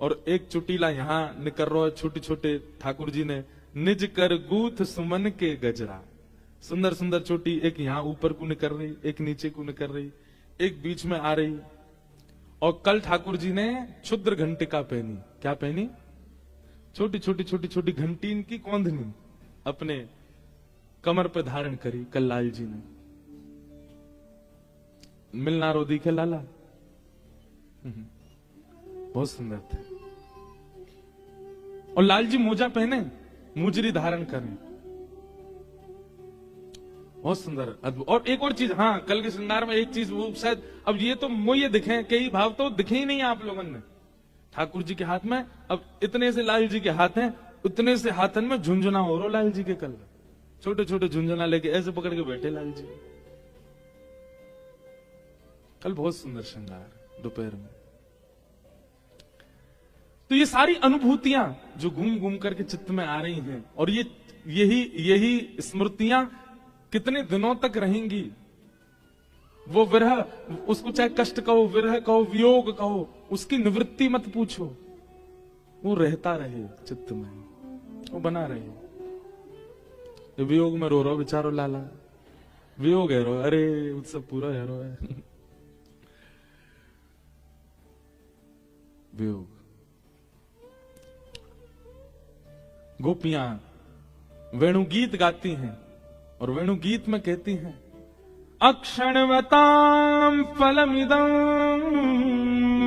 और एक चुटीला यहाँ निकर रो छोटे छोटे ठाकुर जी ने निज कर गूथ सुमन के गजरा, सुंदर सुंदर चोटी, एक यहाँ ऊपर को निकर रही, एक नीचे को निकर रही, एक बीच में आ रही। और कल ठाकुर जी ने क्षुद्र घंटिका पहनी। क्या पहनी? छोटी छोटी छोटी छोटी घंटी इनकी कौंधनी अपने कमर पे धारण करी कल लाल जी ने। मिलना रो दिखे लाला, बहुत सुंदर थे। और लाल जी मोजा पहने, मुजरी धारण करें, बहुत सुंदर अद्भुत। और एक और चीज, हाँ, कल के श्रृंगार में एक चीज वो शायद अब ये तो मुझे दिखे, कई भाव तो दिखे ही नहीं आप लोगों ने। ठाकुर जी के हाथ में अब इतने से लाल जी के हाथ हैं, उतने से हाथन में झुंझुना हो रहा लाल जी के। कल छोटे छोटे झुंझुना लेके ऐसे पकड़ के बैठे लाल जी। कल बहुत सुंदर श्रृंगार दोपहर में। तो ये सारी अनुभूतियां जो घूम घूम करके चित्त में आ रही हैं, और यही स्मृतियां कितने दिनों तक रहेंगी। वो विरह, उसको चाहे कष्ट कहो, विरह कहो, वियोग कहो, उसकी निवृत्ति मत पूछो, वो रहता रहे चित्त में, वो बना रहे। वियोग में रो बेचारो लाला, वियोग है रो, अरे उत्सव पूरा है रो है। वियोग। गोपियां वेणु गीत गाती हैं, और वेणु गीत में कहती हैं, अक्षणवताम फलमिदं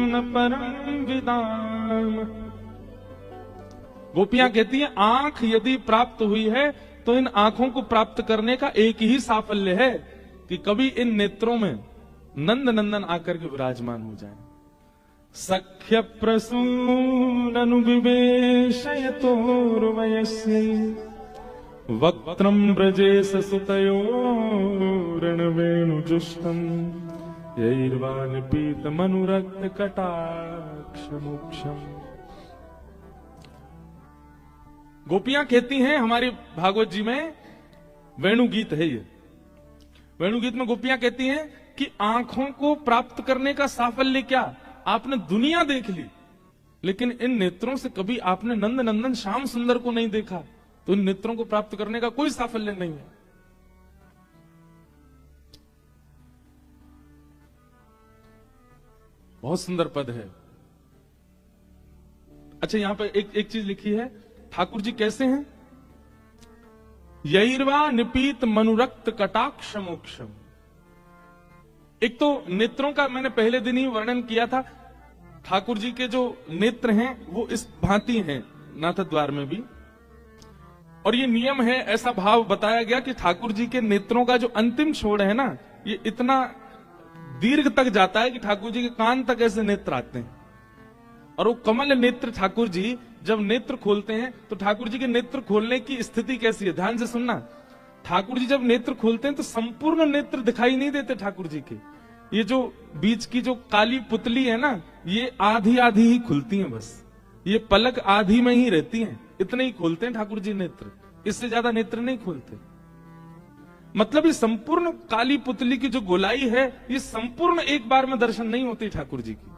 न परम विदाम। गोपियां कहती हैं, आंख यदि प्राप्त हुई है तो इन आंखों को प्राप्त करने का एक ही साफल्य है कि कभी इन नेत्रों में नंद नंदन आकर के विराजमान हो जाए। सख्य प्रसून विवेशयतोर्वयस्य वक्त्रम ब्रजेश सुतयोर्वेणुजुष्टम यैर्वाण पीत मनुरक्त कटाक्ष मोक्षम। गोपियां कहती हैं, हमारे भागवत जी में वेणु गीत है ये। वेणु गीत में गोपियां कहती हैं कि आंखों को प्राप्त करने का साफल्य क्या? आपने दुनिया देख ली, लेकिन इन नेत्रों से कभी आपने नंद नंदन श्याम सुंदर को नहीं देखा, तो इन नेत्रों को प्राप्त करने का कोई साफल्य नहीं है। बहुत सुंदर पद है। अच्छा, यहां पर एक चीज लिखी है, ठाकुर जी कैसे हैं? यैर्वा निपीत मनुरक्त कटाक्ष मोक्षम। एक तो नेत्रों का मैंने पहले दिन ही वर्णन किया था। ठाकुर जी के जो नेत्र हैं वो इस भांति हैं, नाथ द्वार में भी, और ये नियम है, ऐसा भाव बताया गया कि ठाकुर जी के नेत्रों का जो अंतिम छोड़ है ना, ये इतना दीर्घ तक जाता है कि ठाकुर जी के कान तक ऐसे नेत्र आते हैं। और वो कमल नेत्र ठाकुर जी जब नेत्र खोलते हैं तो ठाकुर जी के नेत्र खोलने की स्थिति कैसी है, ध्यान से सुनना। ठाकुर जी जब नेत्र खोलते हैं तो संपूर्ण नेत्र दिखाई नहीं देते ठाकुर जी के। ये जो बीच की जो काली पुतली है ना, ये आधी आधी ही खुलती है, बस ये पलक आधी में ही रहती है, इतने ही खोलते हैं ठाकुर जी नेत्र, इससे ज्यादा नेत्र नहीं खोलते। मतलब ये संपूर्ण काली पुतली की जो गोलाई है, ये संपूर्ण एक बार में दर्शन नहीं होती ठाकुर जी की।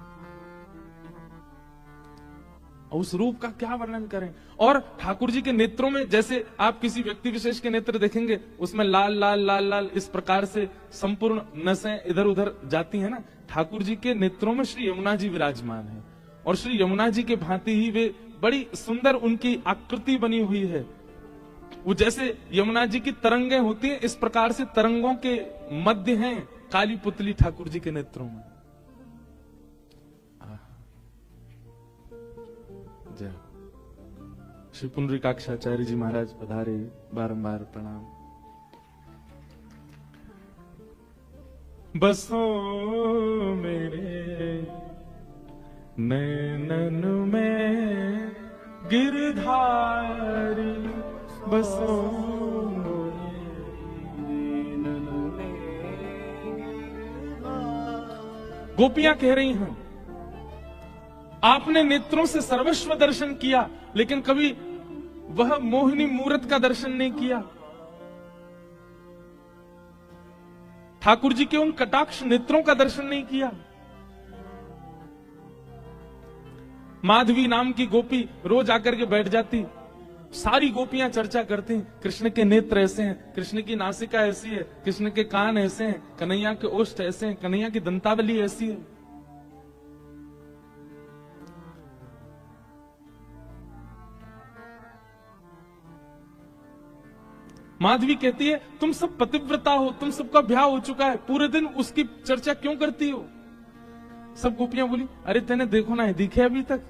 उस रूप का क्या वर्णन करें। और ठाकुर जी के नेत्रों में, जैसे आप किसी व्यक्ति विशेष के नेत्र देखेंगे, उसमें लाल लाल लाल लाल इस प्रकार से संपूर्ण नसें इधर उधर जाती हैं ना, ठाकुर जी के नेत्रों में श्री यमुना जी विराजमान है। और श्री यमुना जी के भांति ही वे बड़ी सुंदर उनकी आकृति बनी हुई है। वो जैसे यमुना जी की तरंगें होती हैं, इस प्रकार से तरंगों के मध्य हैं काली पुतली ठाकुर जी के नेत्रों में। जय श्री पुंडरीकाक्षाचार्य जी महाराज पधारे, बारंबार प्रणाम। बसो मेरे नैनन में गिरधारी, बसो गोपियां कह रही हैं, आपने नेत्रों से सर्वस्व दर्शन किया, लेकिन कभी वह मोहिनी मूरत का दर्शन नहीं किया। ठाकुर जी के उन कटाक्ष नेत्रों का दर्शन नहीं किया। माधवी नाम की गोपी रोज आकर के बैठ जाती, सारी गोपियां चर्चा करती, कृष्ण के नेत्र ऐसे हैं, कृष्ण की नासिका ऐसी है, कृष्ण के कान ऐसे हैं, कन्हैया के ओष्ठ ऐसे हैं, कन्हैया की दंतावली ऐसी है। माधवी कहती है तुम सब पतिव्रता हो, तुम सबका ब्याह हो चुका है, पूरे दिन उसकी चर्चा क्यों करती हो? सब गोपियां बोली अरे तेने देखो ना है, दिखे अभी तक?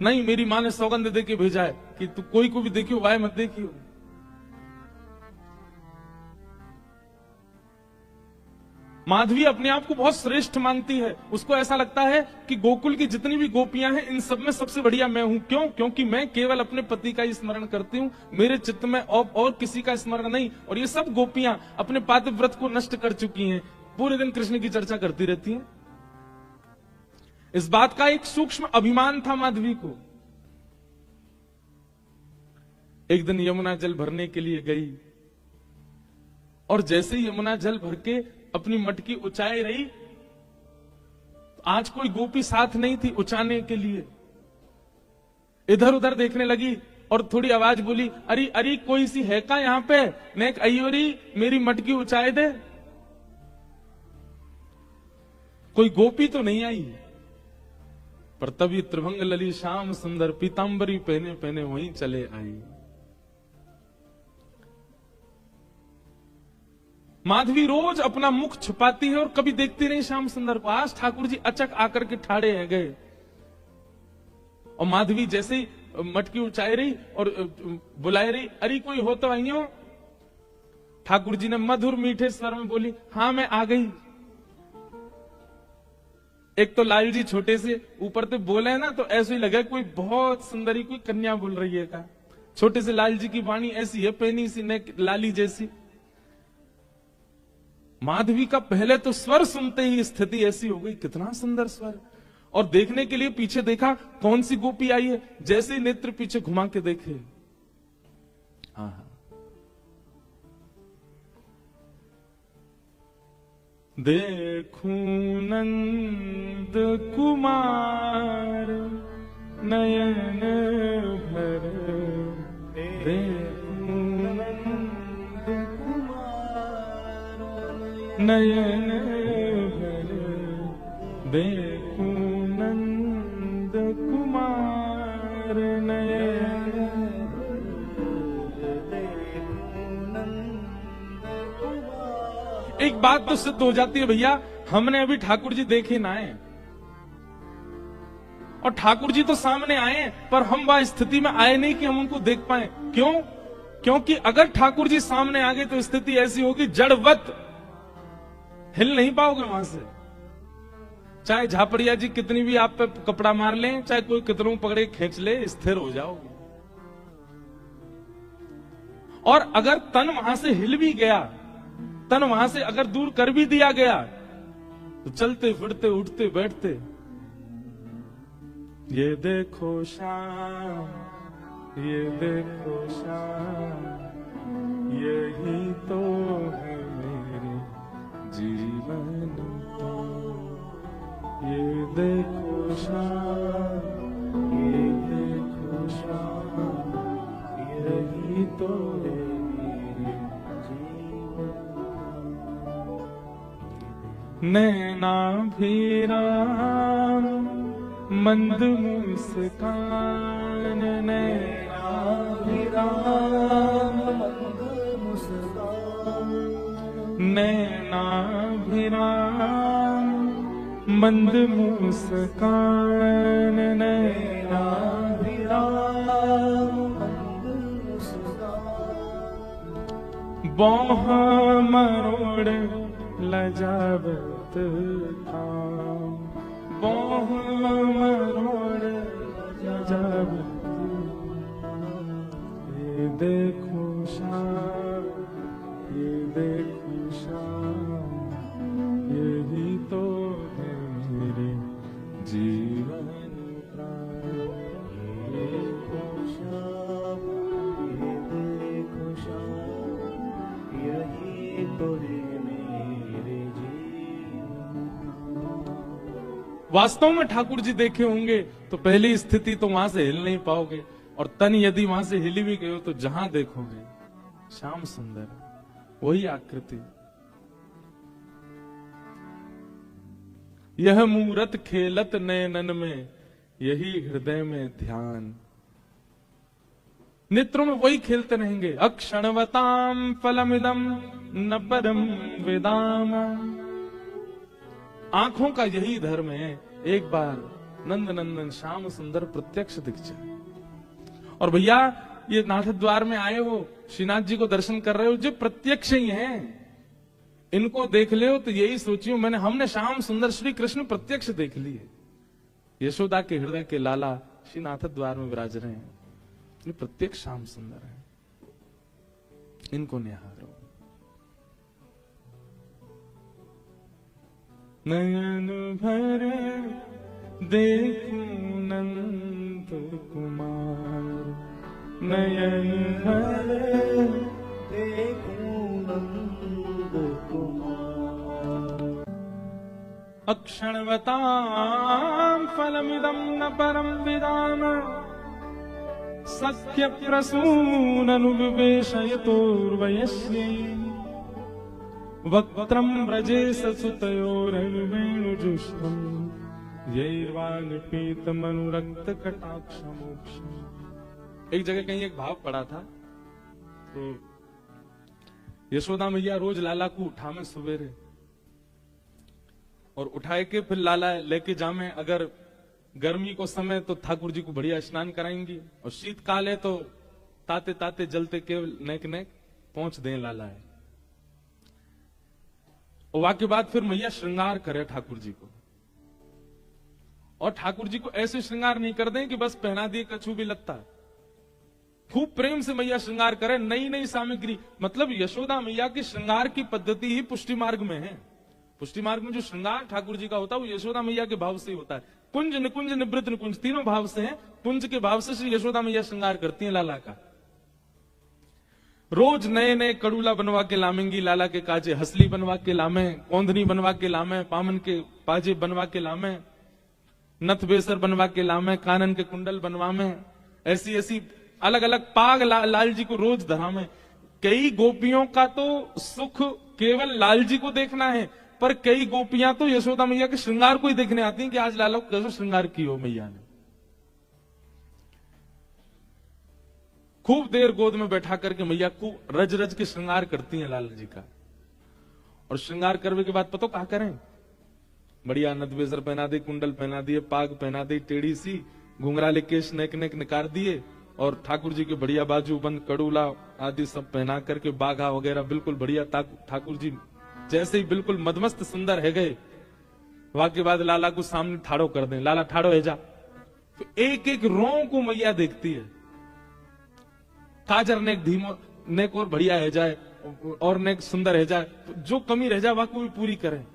नहीं, मेरी माँ ने सौगंध दे के भेजा है कि तू कोई को भी देखियो वाय मत देखियो। माधवी अपने आप को बहुत श्रेष्ठ मानती है, उसको ऐसा लगता है कि गोकुल की जितनी भी गोपियां हैं इन सब में सबसे बढ़िया मैं हूं। क्यों? क्योंकि मैं केवल अपने पति का ही स्मरण करती हूं, मेरे चित्त में और किसी का स्मरण नहीं। और ये सब गोपियां अपने पातिव्रत को नष्ट कर चुकी हैं, पूरे दिन कृष्ण की चर्चा करती रहती हैं। इस बात का एक सूक्ष्म अभिमान था माधवी को। एक दिन यमुना जल भरने के लिए गई और जैसे ही यमुना जल भर के अपनी मटकी उचाई रही, आज कोई गोपी साथ नहीं थी उचाने के लिए। इधर उधर देखने लगी और थोड़ी आवाज बोली, अरे अरे कोई सी है का यहाँ पे? नेक अयोरी मेरी मटकी उचाए दे। कोई गोपी तो नहीं आई, पर तभी त्रिभंग लली श्याम सुंदर पीतांबरी पहने पहने वहीं चले आई। माधवी रोज अपना मुख छुपाती है और कभी देखती नहीं श्याम सुंदर को। आज ठाकुर जी अचक आकर के ठाड़े हैं गए और माधवी जैसे ही मटकी उचाई रही और बुलाई रही, अरे कोई हो तो आई हो। ठाकुर जी ने मधुर मीठे स्वर में बोली, हाँ मैं आ गई। एक तो लाल जी छोटे से ऊपर से बोले ना तो ऐसे ही लगा कोई बहुत सुंदरी कोई कन्या बोल रही है का। छोटे से लाल जी की वाणी ऐसी है, पैनी सी ने लाली जैसी। माधवी का पहले तो स्वर सुनते ही स्थिति ऐसी हो गई, कितना सुंदर स्वर। और देखने के लिए पीछे देखा कौन सी गोपी आई है, जैसे नेत्र पीछे घुमा के देखे, देखूं नंद कुमार नयन भर, देखूं नंद कुमार नयन भर, देखूं नंद कुमार नयन भर, देखूं नंद कुमार। एक बात तो सिद्ध हो जाती है भैया, हमने अभी ठाकुर जी देखे ना है, और ठाकुर जी तो सामने आए पर हम वह स्थिति में आए नहीं कि हम उनको देख पाए। क्यों? क्योंकि अगर ठाकुर जी सामने आ गए तो स्थिति ऐसी होगी जड़वत, हिल नहीं पाओगे वहां से। चाहे झापड़िया जी कितनी भी आप पे कपड़ा मार लें, चाहे कोई कितनों पकड़े खींच ले, स्थिर हो जाओगे। और अगर तन वहां से हिल भी गया, तन वहां से अगर दूर कर भी दिया गया, तो चलते फिरते उठते बैठते, ये देखो श्याम, ये देखो श्याम, यही तो है मेरे जीवन तो, ये देखो श्याम, ये देखो श्याम, यही तो है मेरे जीवन। नैना भी राम मंद मुस्कान, नैना भी राम मंद मुस्कान, नैना भी राम मंद मुस्कान, नैना भी राम मंद मुस्कान। बाह मरोड़ लजावत काम, बाह मरोड़ लजावत, ये देखो श्याम, ये देखो श्याम, यही तो है मेरे जीवन प्राण। ये देखो श्याम, ये देखो श्याम, यही तो है मेरे जीवन। वास्तव में ठाकुर जी देखे होंगे तो पहली स्थिति तो वहां से हिल नहीं पाओगे, और तन यदि वहां से हिली भी गए हो तो जहां देखोगे श्याम सुंदर, वही आकृति। यह मूरत खेलत नयनन में, यही हृदय में ध्यान। नेत्रों में वही खेलते रहेंगे। अक्षणवताम फलमिदम न परम वेदाम। आंखों का यही धर्म है, एक बार नंद नंदन श्याम सुंदर प्रत्यक्ष दिख जाए। और भैया ये नाथ द्वार में आए हो, श्रीनाथ जी को दर्शन कर रहे हो, जो प्रत्यक्ष ही हैं, इनको देख ले हो तो यही सोचियो हमने श्याम सुंदर श्री कृष्ण प्रत्यक्ष देख लिए। यशोदा के हृदय के लाला श्रीनाथ द्वार में विराज रहे हैं, ये प्रत्यक्ष श्याम सुंदर है, इनको निहारो। नयन भरे देखूं नंद कुमार, नयन भरे देखूं नंद कुमार। अक्षणवतां फलमिदं न परम विदाम, सख्य प्रसूननुविवेशयतोर्वयस्यै, वक्त्रं व्रजेश सुतयोरनुवेणुजुष्टं, यैर्वाग्पीतमनुरक्त कटाक्षमोक्षम्। एक जगह कहीं एक भाव पड़ा था, तो यशोदा मैया रोज लाला को उठावे सवेरे, और उठाए के फिर लाला लेके जामे। अगर गर्मी को समय तो ठाकुर जी को बढ़िया स्नान कराएंगी, और शीतकाल है तो ताते ताते जलते केवल नेक नेक पहुंच दें लाला है। और वहां के बाद फिर मैया श्रृंगार करे ठाकुर जी को, और ठाकुर जी को ऐसे श्रृंगार नहीं कर दें कि बस पहना दिए कछू भी लगता। खूब प्रेम से मैया श्रृंगार करे, नई नई सामग्री। मतलब यशोदा मैया की श्रृंगार की पद्धति ही पुष्टि मार्ग में है। पुष्टि मार्ग में जो श्रृंगार ठाकुर जी का होता है वो यशोदा मैया के भाव से ही होता है। कुंज निकुंज निवृत्त निकुंज तीनों भाव से हैं। कुंज के भाव से श्री यशोदा मैया श्रृंगार करती हैं लाला का। रोज नए नए कड़ूला बनवा के लामेंगी लाला के काजे, हसली बनवा के लामे, कौंधनी बनवा के लामे, पामन के पाजे बनवा के लामे, नथ बेसर बनवा के लामे, कानन के कुंडल बनवा में, ऐसी ऐसी अलग अलग पाग लाल जी को रोज धरा में। कई गोपियों का तो सुख केवल लाल जी को देखना है, पर कई गोपियां तो यशोदा मैया के श्रृंगार को ही देखने आती हैं कि आज लाला को कैसे श्रृंगार की हो मैया ने। खूब देर गोद में बैठा करके मैया को रज रज के श्रृंगार करती हैं लाला जी का। और श्रृंगार करने के बाद पता क्या करें, बढ़िया नदबेसर पहना दी, कुंडल पहना दिए, पाग पहना दी, टेढ़ी सी घुंघराले केश नेक नेक निकाल दिए, और ठाकुर जी के बढ़िया बाजू बंद कड़ूला आदि सब पहना करके बाघा वगैरह बिल्कुल बढ़िया ठाकुर जी जैसे ही बिल्कुल मदमस्त सुंदर है गए। वहां के बाद लाला को सामने ठाड़ो कर दें, लाला ठाड़ो है जा। तो एक एक रों को मैया देखती है, काजर नेक धीमो नेक और बढ़िया है जाए, और नेक सुंदर है जाए, तो जो कमी रह जाए वह को भी पूरी करें।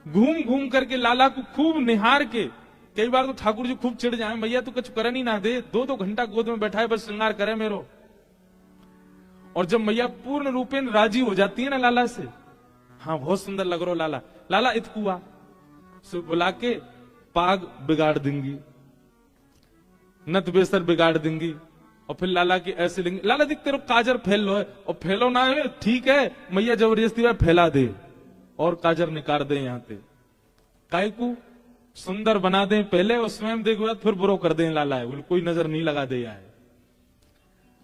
घूम घूम करके लाला को खूब निहार के, कई बार तो ठाकुर जी खूब चिढ़ जाए, भैया तू कुछ करे नहीं ना दे, 2-2 घंटा गोद में बैठा है बस श्रृंगार करे मेरो। और जब मैया पूर्ण रूपेण राजी हो जाती है ना लाला से, हाँ बहुत सुंदर लग रहा लाला, लाला इतकुआ से बुला के पाग बिगाड़ देंगी, नत बेसर बिगाड़ देंगी, और फिर लाला की ऐसे लेंगे, लाला दिख तेरे काजर फैल लो है, और फैलो ना है ठीक है, मैया जबरदस्ती में फैला दे और काजर निकाल दे यहाँ पे, काय को सुंदर बना दें पहले और स्वयं देखो फिर बुरो कर दें लाला है, कोई नजर नहीं लगा दे है।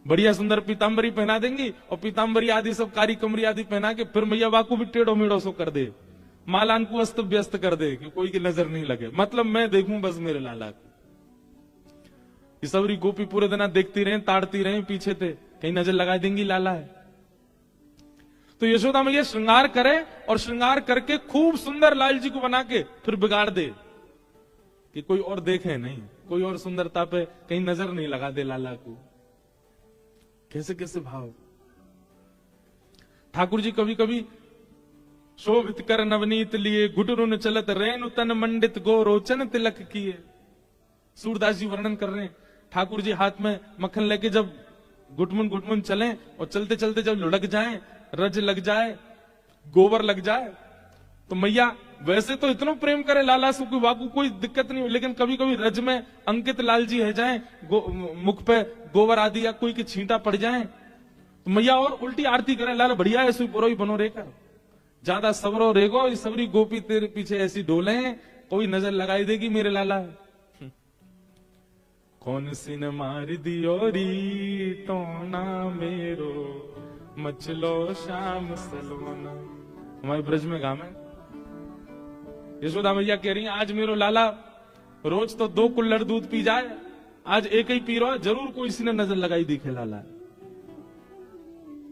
बढ़िया सुंदर पीताम्बरी पहना देंगी, और पीताम्बरी आदि सब कारी कमरी आदि पहना के फिर मैया वाकू भी टेढ़ो मेढ़ो सो कर दे, मालान को अस्त व्यस्त कर दे कि कोई की नजर नहीं लगे, मतलब मैं देखूं बस मेरे लाला को। ये सबरी गोपी पूरे दिन देखती रहे, ताड़ती रहे पीछे थे, कहीं नजर लगा देंगी लाला है। तो यशोदा मैया श्रृंगार करे, और श्रृंगार करके खूब सुंदर लाल जी को बना के फिर बिगाड़ दे कि कोई और देखे नहीं, कोई और सुंदरता पे कहीं नजर नहीं लगा दे लाला को। कैसे कैसे भाव। ठाकुर जी कभी कभी शोभित कर नवनीत लिए, घुटरुन चलत रेणु तन मंडित गो रोचन तिलक किए। सूरदास जी वर्णन कर रहे हैं, ठाकुर जी हाथ में मक्खन लेके जब घुटमुन घुटमुन चले, और चलते चलते जब लुढ़क जाए, रज लग जाए, गोबर लग जाए, तो मैया वैसे तो इतना प्रेम करे लाला से कोई वाकू कोई दिक्कत नहीं हो, लेकिन कभी कभी रज में अंकित लाल जी है जाए, मुख पे गोबर आदि या कोई के छींटा पड़ जाए तो मैया और उल्टी आरती करे, लाला बढ़िया ऐसे पुरो ही बनो रेकर, ज्यादा सबरो रेगो, सबरी गोपी तेरे पीछे ऐसी डोले, कोई नजर लगाई देगी मेरे लाला। कौन सी न मार दियो री तो ना मेरो मचलो शाम सलवना। हमारे ब्रज में गाँव है, यशोदा मैया कह रही है आज मेरो लाला रोज तो 2 कुल्हड़ दूध पी जाए, आज एक ही पी रहा है, जरूर कोई सी ने नजर लगाई दिखे लाला।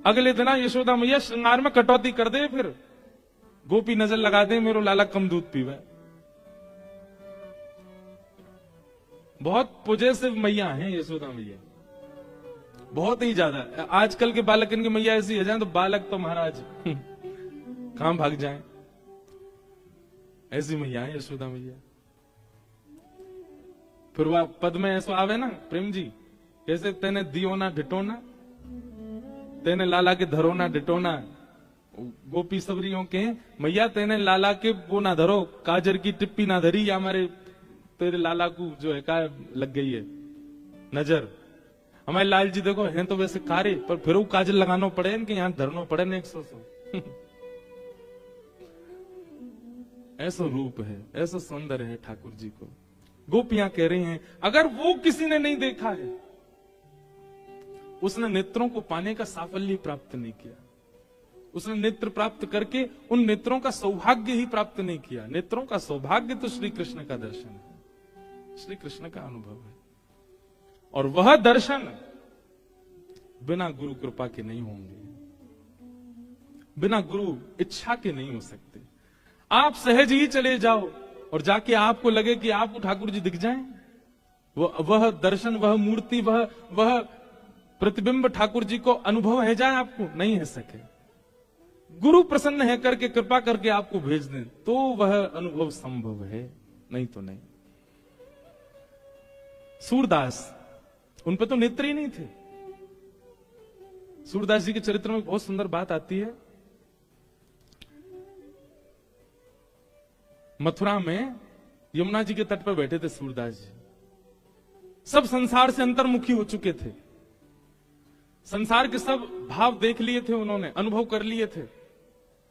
अगले दिन यशोदा मैया श्रृंगार में कटौती कर दे, फिर गोपी नजर लगा दे मेरो लाला कम दूध पीवे। बहुत पॉजिटिव मैया हैं यशोदा मैया, बहुत ही ज्यादा। आजकल के बालक इनकी मैया ऐसी है जाए तो बालक तो महाराज कहां भाग जाए, ऐसी मैया है यशोदा मैया। फिर वह पद में ऐसा आवे ना प्रेम जी, कैसे तेने दियो ना ढिटोना, तेने लाला के धरो ना ढिटोना। गोपी सबरियों के मैया तेने लाला के वो ना धरो, काजर की टिप्पी ना धरी, या हमारे तेरे लाला को जो है का लग गई है नजर। हमारे लाल जी देखो हैं तो वैसे कारे, पर फिर वो काजल लगाना पड़े इनके यहाँ धरना पड़े न 100। ऐसा रूप है, ऐसा सौंदर्य है ठाकुर जी को। गोपियां कह रही हैं अगर वो किसी ने नहीं देखा है, उसने नेत्रों को पाने का साफल्य प्राप्त नहीं किया, उसने नेत्र प्राप्त करके उन नेत्रों का सौभाग्य ही प्राप्त नहीं किया। नेत्रों का सौभाग्य तो श्री कृष्ण का दर्शन है, श्री कृष्ण का अनुभव है, और वह दर्शन बिना गुरु कृपा के नहीं होंगे, बिना गुरु इच्छा के नहीं हो सकते। आप सहज ही चले जाओ और जाके आपको लगे कि आपको ठाकुर जी दिख जाएं, वह दर्शन, वह मूर्ति, वह प्रतिबिंब ठाकुर जी को अनुभव है जाए, आपको नहीं है सके। गुरु प्रसन्न है करके कृपा करके आपको भेज दें तो वह अनुभव संभव है, नहीं तो नहीं। सूरदास, उन पर तो नेत्र ही नहीं थे। सूरदास जी के चरित्र में बहुत सुंदर बात आती है। मथुरा में यमुना जी के तट पर बैठे थे सूरदास जी, सब संसार से अंतर्मुखी हो चुके थे, संसार के सब भाव देख लिए थे उन्होंने, अनुभव कर लिए थे।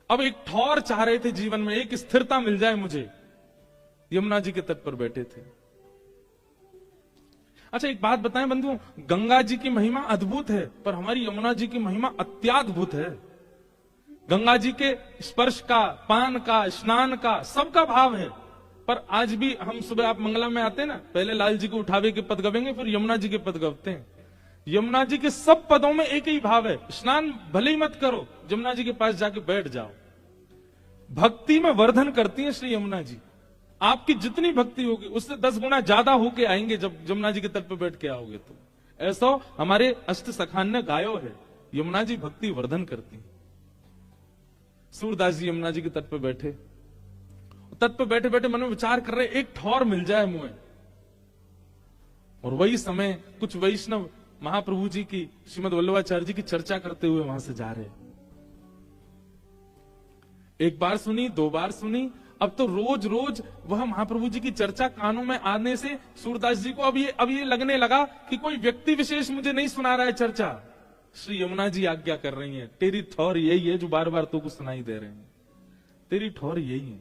अब एक ठौर चाह रहे थे जीवन में, एक स्थिरता मिल जाए मुझे। यमुना जी के तट पर बैठे थे। अच्छा एक बात बताएं बंधुओं, गंगा जी की महिमा अद्भुत है, पर हमारी यमुना जी की महिमा अत्याद्भुत है। गंगा जी के स्पर्श का, पान का, स्नान का, सबका भाव है। पर आज भी हम सुबह आप मंगला में आते हैं ना, पहले लाल जी को उठावे के पद गवेंगे, फिर यमुना जी के पद गवते हैं। यमुना जी के सब पदों में एक ही भाव है, स्नान भले ही मत करो, यमुना जी के पास जाके बैठ जाओ। भक्ति में वर्धन करती है श्री यमुना जी। आपकी जितनी भक्ति होगी उससे 10 गुना ज्यादा होके आएंगे जब यमुना जी के तट पर बैठ के आओगे तो। ऐसा हमारे अष्ट सखान ने गायो है, यमुना जी भक्ति वर्धन करती है। सूरदास जी यमुना जी के तट पर बैठे, तट पर बैठे बैठे मन में विचार कर रहे एक ठौर मिल जाए मुझे। और वही समय कुछ वैष्णव महाप्रभु जी की, श्रीमद वल्लभाचार्य जी की चर्चा करते हुए वहां से जा रहे। एक बार सुनी, 2 बार सुनी, अब तो रोज रोज वह महाप्रभु जी की चर्चा कानों में आने से सूरदास जी को अब ये लगने लगा कि कोई व्यक्ति विशेष मुझे नहीं सुना रहा है चर्चा, श्री यमुना जी आज्ञा कर रही है। तेरी ठौर यही है जो बार बार तो कुछ सुनाई दे रहे हैं, तेरी ठौर यही है।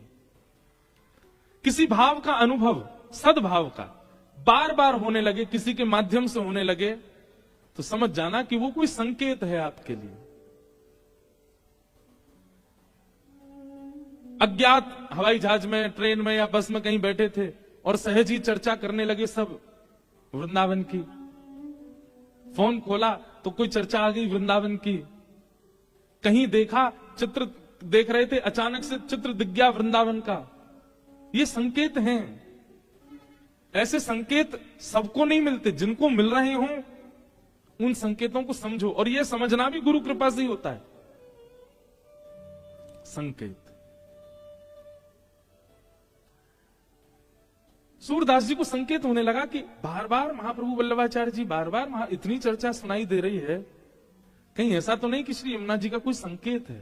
किसी भाव का अनुभव, सद्भाव का बार बार होने लगे, किसी के माध्यम से होने लगे, तो समझ जाना कि वो कोई संकेत है आपके लिए। अज्ञात हवाई जहाज में, ट्रेन में या बस में कहीं बैठे थे और सहज ही चर्चा करने लगे सब वृंदावन की। फोन खोला तो कोई चर्चा आ गई वृंदावन की। कहीं देखा, चित्र देख रहे थे, अचानक से चित्र दिख गया वृंदावन का। ये संकेत हैं। ऐसे संकेत सबको नहीं मिलते, जिनको मिल रहे हों उन संकेतों को समझो। और यह समझना भी गुरु कृपा से ही होता है। संकेत, सूरदास जी को संकेत होने लगा कि बार बार महाप्रभु वल्लभाचार्य जी, बार बार इतनी चर्चा सुनाई दे रही है, कहीं ऐसा तो नहीं कि श्री यमुना जी का कोई संकेत है।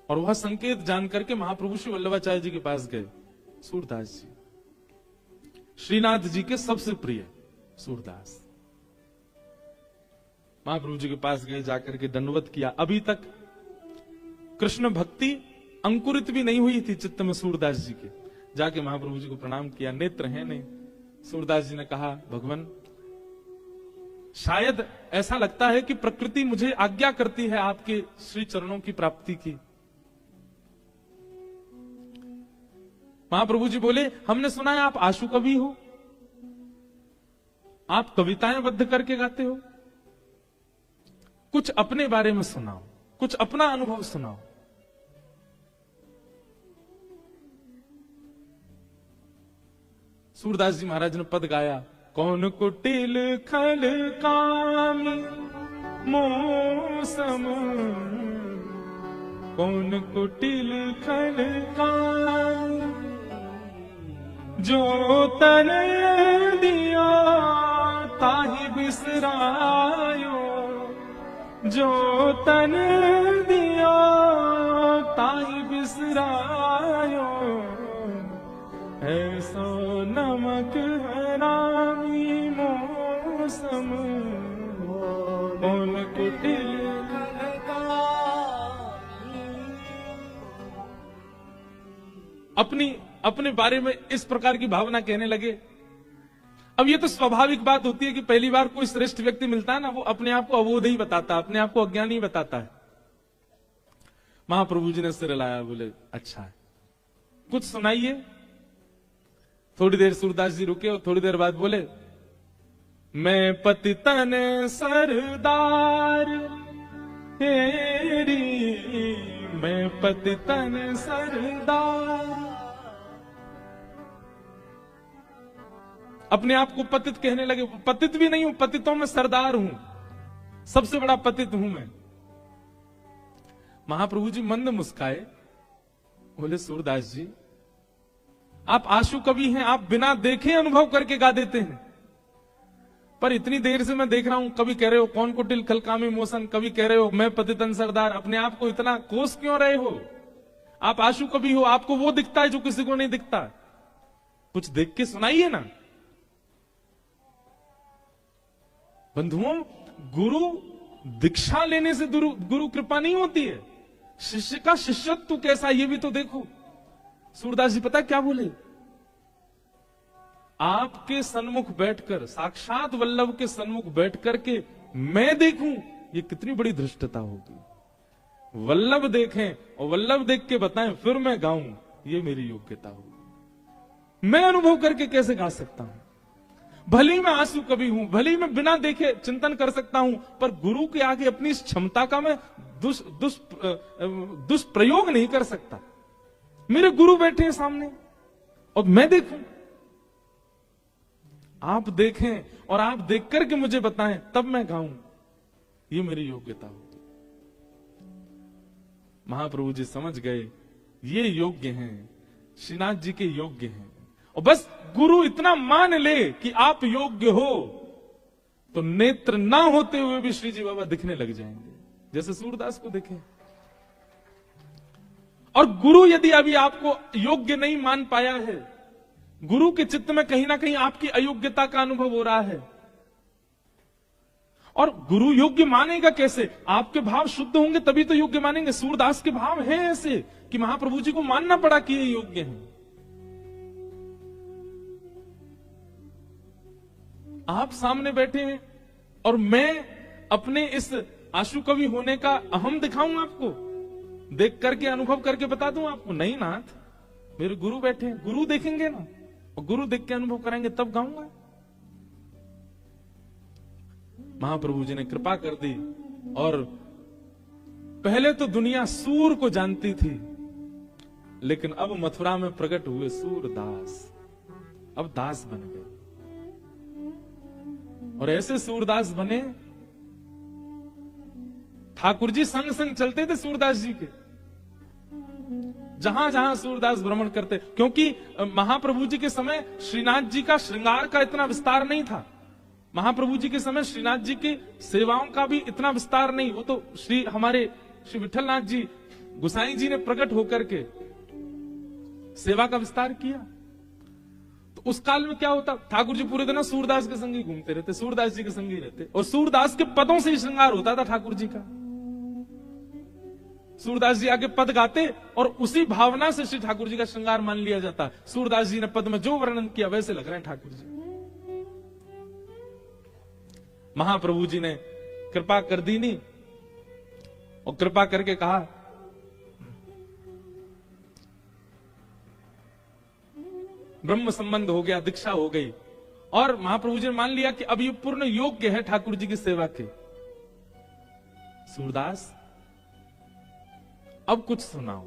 और वह संकेत जान करके महाप्रभु श्री वल्लभाचार्य जी के पास गए। सूरदास जी श्रीनाथ जी के सबसे प्रिय सूरदास महाप्रभु जी के पास गए, जाकर के दंडवत किया। अभी तक कृष्ण भक्ति अंकुरित भी नहीं हुई थी चित्त में सूरदास जी के। जाके महाप्रभु जी को प्रणाम किया, नेत्र है नहीं। सूरदास जी ने कहा, भगवान शायद ऐसा लगता है कि प्रकृति मुझे आज्ञा करती है आपके श्री चरणों की प्राप्ति की। महाप्रभु जी बोले, हमने सुना है आप आशु कवि हो, आप कविताएं बद्ध करके गाते हो, कुछ अपने बारे में सुनाओ, कुछ अपना अनुभव सुनाओ। सूरदास जी महाराज ने पद गाया, कौन कुटिल खल कामी मौसम, कौन कुटिल खल कामी, जो तन दिया ताहि बिसरायो, जो तन दिया ताहि बिसरायो, ऐसा नमक हरामी मौसम, कौन कुटिल अपने बारे में इस प्रकार की भावना कहने लगे। अब ये तो स्वाभाविक बात होती है कि पहली बार कोई श्रेष्ठ व्यक्ति मिलता है ना, वो अपने आप को अबोध ही बताता है, अपने आप को अज्ञानी बताता है। महाप्रभु जी ने सिर हिलाया, बोले अच्छा है, कुछ सुनाइए। थोड़ी देर सूरदास जी रुके और थोड़ी देर बाद बोले, मैं पतितन सरदार हेरी, मैं पतितन सरदार। अपने आप को पतित कहने लगे। पतित भी नहीं हूं, पतितों में सरदार हूं, सबसे बड़ा पतित हूं मैं। महाप्रभु जी मंद मुस्काए, बोले सूरदास जी आप आशु कवि हैं, आप बिना देखे अनुभव करके गा देते हैं। पर इतनी देर से मैं देख रहा हूं, कभी कह रहे हो कौन कुटिल खल कामी मौसम, कभी कह रहे हो मैं पतितन सरदार। अपने आप को इतना कोस क्यों रहे हो? आप आशु कवि हो, आपको वो दिखता है जो किसी को नहीं दिखता। कुछ देख के सुनाइए ना। बंधुओं, गुरु दीक्षा लेने से गुरु कृपा नहीं होती है, शिष्य का शिष्यत्व कैसा ये भी तो देखो। सूरदास जी पता क्या बोले? आपके सन्मुख बैठकर, साक्षात वल्लभ के सन्मुख बैठकर के मैं देखूं, ये कितनी बड़ी धृष्टता होगी। वल्लभ देखें और वल्लभ देख के बताएं फिर मैं गाऊं, ये मेरी योग्यता होगी। मैं अनुभव करके कैसे गा सकता हूं? भले ही मैं आंसू कवि हूं, भले ही मैं बिना देखे चिंतन कर सकता हूं, पर गुरु के आगे अपनी इस क्षमता का मैं दुष्प्रयोग नहीं कर सकता। मेरे गुरु बैठे हैं सामने और मैं देखूं, आप देखें और आप देख करके मुझे बताएं, तब मैं गाऊं, ये मेरी योग्यता होगी। महाप्रभु जी समझ गए ये योग्य हैं, श्रीनाथ जी के योग्य हैं। और बस गुरु इतना मान ले कि आप योग्य हो, तो नेत्र ना होते हुए भी श्री जी बाबा दिखने लग जाएंगे, जैसे सूरदास को देखे। और गुरु यदि अभी आपको योग्य नहीं मान पाया है, गुरु के चित्त में कहीं ना कहीं आपकी अयोग्यता का अनुभव हो रहा है, और गुरु योग्य मानेगा कैसे? आपके भाव शुद्ध होंगे तभी तो योग्य मानेंगे। सूरदास के भाव हैं ऐसे कि महाप्रभु जी को मानना पड़ा कि ये योग्य हैं। आप सामने बैठे हैं और मैं अपने इस आशु कवि होने का अहम दिखाऊं आपको, देख करके अनुभव करके बता दूं आपको? नहीं नाथ, मेरे गुरु बैठे हैं, गुरु देखेंगे ना, और गुरु देख के अनुभव करेंगे तब गाऊंगा। महाप्रभु जी ने कृपा कर दी, और पहले तो दुनिया सूर को जानती थी, लेकिन अब मथुरा में प्रकट हुए सूरदास, अब दास बन गए। और ऐसे सूरदास बने, ठाकुर जी संग संग चलते थे सूरदास जी के, जहां जहां सूरदास भ्रमण करते। क्योंकि महाप्रभु जी के समय श्रीनाथ जी का श्रृंगार का इतना विस्तार नहीं था, महाप्रभु जी के समय श्रीनाथ जी की सेवाओं का भी इतना विस्तार नहीं। वो तो हमारे श्री विठलनाथ जी गोसाई जी ने प्रकट होकर के सेवा का विस्तार किया। तो उस काल में क्या होता, ठाकुर जी पूरे दिन सूरदास के संग ही घूमते रहते, सूरदास जी के संग ही रहते, और सूरदास के पदों से ही श्रृंगार होता था ठाकुर जी का। सूरदास जी आगे पद गाते और उसी भावना से श्री ठाकुर जी का श्रृंगार मान लिया जाता। सूरदास जी ने पद में जो वर्णन किया वैसे लग रहे हैं ठाकुर जी। महाप्रभु जी ने कृपा कर दी नहीं, और कृपा करके कहा ब्रह्म संबंध हो गया, दीक्षा हो गई, और महाप्रभु जी ने मान लिया कि अब ये पूर्ण योग्य है ठाकुर जी की सेवा के। सूरदास अब कुछ सुनाओ,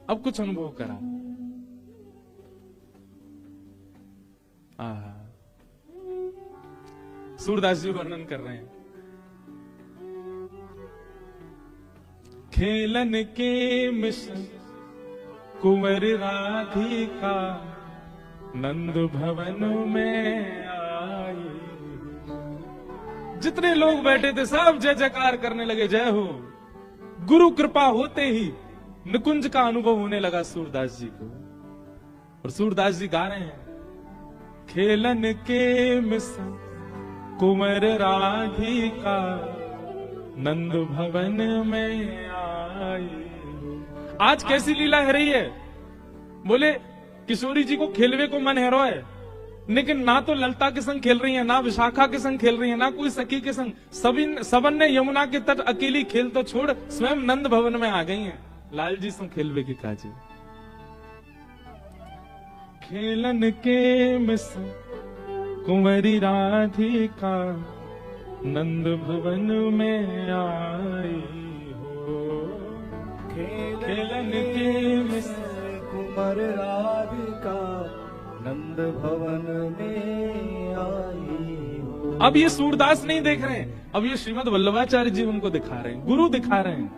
अब कुछ अनुभव करा। सूरदास जी वर्णन कर रहे हैं, खेलन के मिशन कुंवर राधिका नंद भवन में आई। जितने लोग बैठे थे सब जय जयकार करने लगे, जय हो। गुरु कृपा होते ही निकुंज का अनुभव होने लगा सूरदास जी को, और सूरदास जी गा रहे हैं, खेलन के मिशन कुंवर राधिका नंद भवन में आई। आज कैसी लीला है रही है, बोले किशोरी जी को खेलवे को मन है रो है, लेकिन ना तो ललता के संग खेल रही है, ना विशाखा के संग खेल रही है, ना कोई सखी के संग। सबन ने यमुना के तट अकेली खेल तो छोड़ स्वयं नंद भवन में आ गई हैं लाल जी संग खेलवे के काजे। खेलन के मिशन कुंवरी राधिका नंद भवन में आई हो। खेलन के मिशन कुंवर राधिका नंद भवन में आई हो। अब ये सूरदास नहीं देख रहे हैं, अब ये श्रीमद वल्लभाचार्य जी उनको दिखा रहे हैं, गुरु दिखा रहे हैं।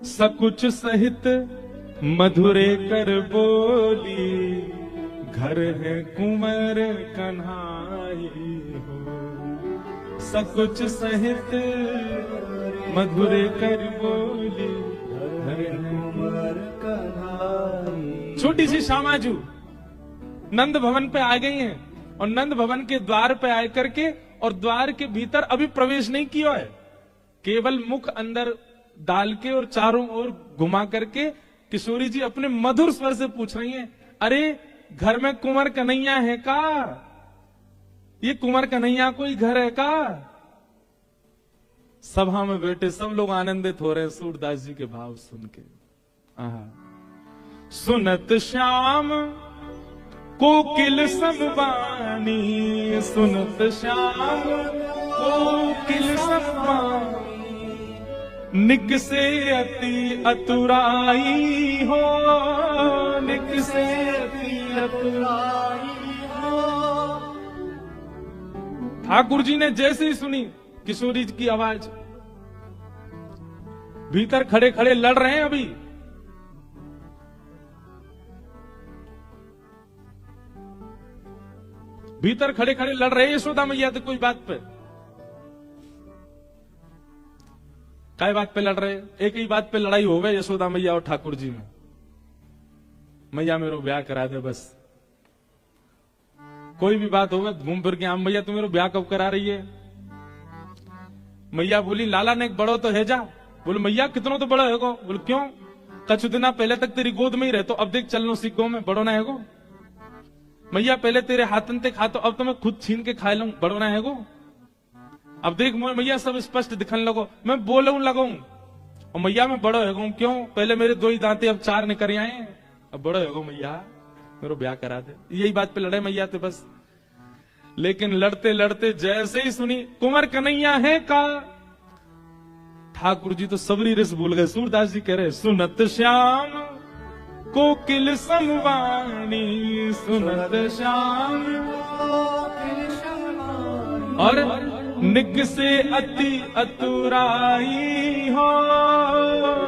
सकुच सहित मधुरे कर बोली घर है कुंवर कन्हाई हो। सकुच सहित मधुरे कर बोली घर है कुंवर कन्हाई। छोटी सी श्यामाजू नंद भवन पे आ गई हैं, और नंद भवन के द्वार पे आए करके, और द्वार के भीतर अभी प्रवेश नहीं किया है, केवल मुख अंदर डाल के और चारों ओर घुमा करके किशोरी जी अपने मधुर स्वर से पूछ रही हैं, अरे घर में कुंवर कन्हैया है का? ये कुंवर कन्हैया कोई घर है का? सभा में बैठे सब लोग आनंदित हो रहे हैं सूरदास जी के भाव सुन के। सुनत श्याम कोकिल समवानी, सुनत श्याम कोकिल समवानी, निक से अति अतुराई हो, निक से अति अतुराई हो। ठाकुर जी ने जैसे ही सुनी किशोरी जी की आवाज, भीतर खड़े खड़े लड़ रहे हैं अभी। भीतर खड़े खड़े लड़ रहे यशोदा मैया तो कोई बात पे, काय बात पे लड़ रहे? एक ही बात पे लड़ाई हो गई यशोदा मैया और ठाकुर जी में, मैया मेरो ब्याह करा दे बस। कोई भी बात होगा घूम फिर के आम, मैया तू मेरो ब्याह कब करा रही है? मैया बोली लाला ने एक बड़ो तो है जा। बोले मैया कितनों तो बड़ा है गो? बोले क्यों? कछ दिना पहले तक तेरी गोद में ही रहतो, अब देख चलनो सीख गो में, बड़ो ना है गो। मैया पहले तेरे हाथन ते खातो, अब तो मैं खुद छीन के खा लूं, बड़ो ना है गो। अब देख मैया सब स्पष्ट दिखने लगो, मैं बोलूं लगूं, और मैया मैं बड़ो है गो। क्यों? पहले मेरे 2 ही दांते अब 4 निकल आए, अब बड़ो है गो मैया, मेरे ब्याह करा दे। यही बात पे लड़े मैया थे बस। लेकिन लड़ते लड़ते जैसे ही सुनी कुंवर कन्हैया है का, ठाकुर जी तो सबरी रस भूल गए। सूरदास जी कह रहे सुनत श्याम कोकिल समवाणी, सुनत श्याम कोकिल समवाणी, और निक से अति अतुराई हो,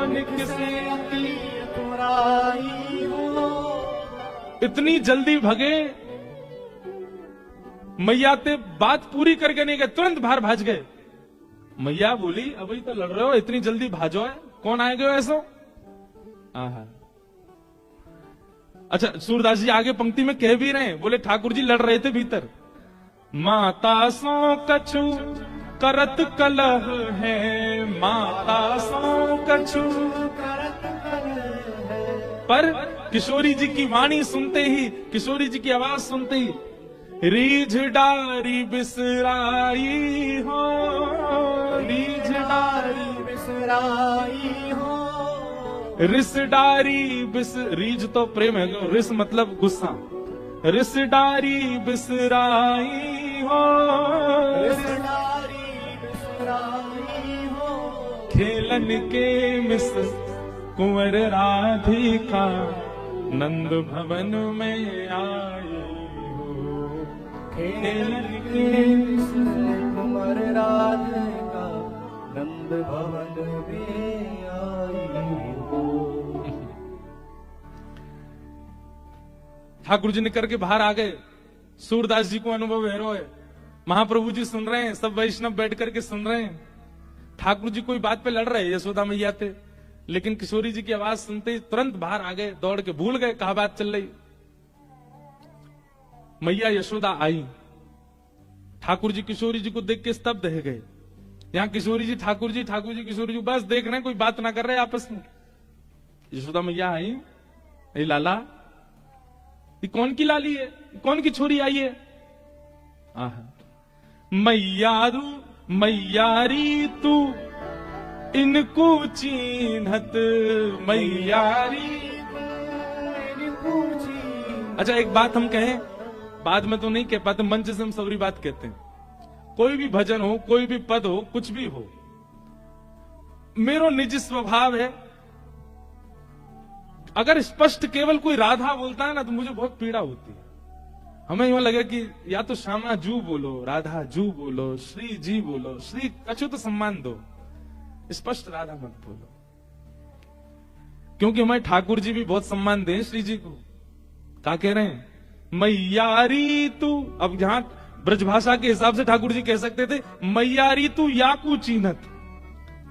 निक से अति अतुराई हो। इतनी जल्दी भगे मैया ते बात पूरी करके नहीं गए, तुरंत बाहर भाज गए। मैया बोली अभी तो लड़ रहे हो, इतनी जल्दी भाजो है, कौन आए गए ऐसो? आहा। अच्छा, सूरदास जी आगे पंक्ति में कह भी रहे हैं, बोले ठाकुर जी लड़ रहे थे भीतर। माता सो कछु करत कलह है, माता सो कछु करत कलह है। पर किशोरी जी की वाणी सुनते ही, किशोरी जी की आवाज सुनते ही, रीझ डारी बिसराई हो, रीझ डारी बिसराई हो। रिस डारी बिस, रीझ तो प्रेम है, रिस मतलब गुस्सा। रिस डारी बिसराई हो, बिसराई बिसराई हो। खेलन के मिस कुंवर राधिका नंद भवन में आई हो। खेलन के कुंवर राधिका नंद भवन में आई हो। ठाकुर जी निकल के बाहर आ गए। सूरदास जी को अनुभव है, महाप्रभु जी सुन रहे हैं, सब वैष्णव बैठ करके सुन रहे हैं। ठाकुर जी कोई बात पे लड़ रहे हैं, यशोदा मैया थे, लेकिन किशोरी जी की आवाज सुनते ही तुरंत बाहर आ गए, दौड़ के भूल गए कहा बात चल रही। मैया यशोदा आई, ठाकुर जी किशोरी जी को देख के स्तब्ध रह गए। यहाँ किशोरी जी ठाकुर जी, ठाकुर जी किशोरी जी बस देख रहे हैं, कोई बात ना कर रहे आपस में। यशोदा मैया आई, ए लाला, ये कौन की लाली है, कौन की छोरी आई है? मैयारू मैयारी तू इनको चिन्हत, मैयारी अच्छा एक बात हम कहें, बाद में तो नहीं कह पाते, मंच से हम सवरी बात कहते हैं। कोई भी भजन हो, कोई भी पद हो, कुछ भी हो, मेरो निजी स्वभाव है, अगर स्पष्ट केवल कोई राधा बोलता है ना तो मुझे बहुत पीड़ा होती है। हमें यूं लगे कि या तो श्यामा जू बोलो, राधा जू बोलो, श्री जी बोलो, श्री कछु तो सम्मान दो, स्पष्ट राधा मत बोलो, क्योंकि हमारे ठाकुर जी भी बहुत सम्मान दें श्री जी को। क्या कह रहे हैं? मैयारी तू, अब जहां ब्रजभाषा के हिसाब से ठाकुर जी कह सकते थे मैयारी तू याकू चीनत,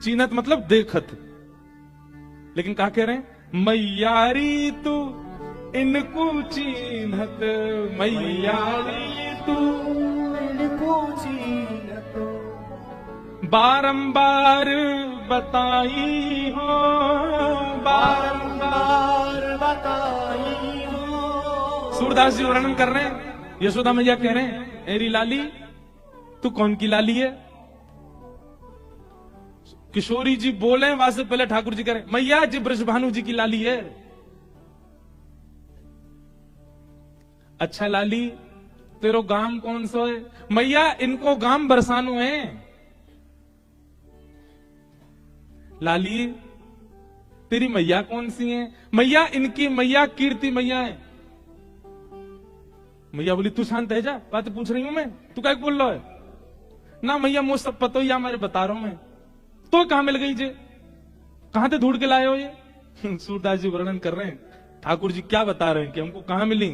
चीनत मतलब देखत, लेकिन क्या कह रहे हैं? मैयारी तू इनको चीनत, मैयारी तू इनको चीनत, बारंबार बताई हो, बारंबार बताई हो। सूरदास जी वर्णन कर रहे हैं, यशोदा मैया कह रहे हैं, एरी लाली तू कौन की लाली है? किशोरी जी बोले, वहां से पहले ठाकुर जी कह रहे मैया जी ब्रजभानु जी की लाली है। अच्छा लाली तेरो गाम कौन सा है? मैया इनको गाम बरसानो है। लाली तेरी मैया कौन सी है? मैया इनकी मैया कीर्ति मैया है। मैया बोली तू शांत है जा, बात पूछ रही हूं मैं, तू क्या बोल रहा है? ना मैया मुझे सब पता ही, मेरे बता रहा हूं मैं। तो कहां मिल गई जे, कहां से ढूंढ के लाए हो ये? सूरदास जी वर्णन कर रहे हैं, ठाकुर जी क्या बता रहे हैं कि हमको कहां मिली।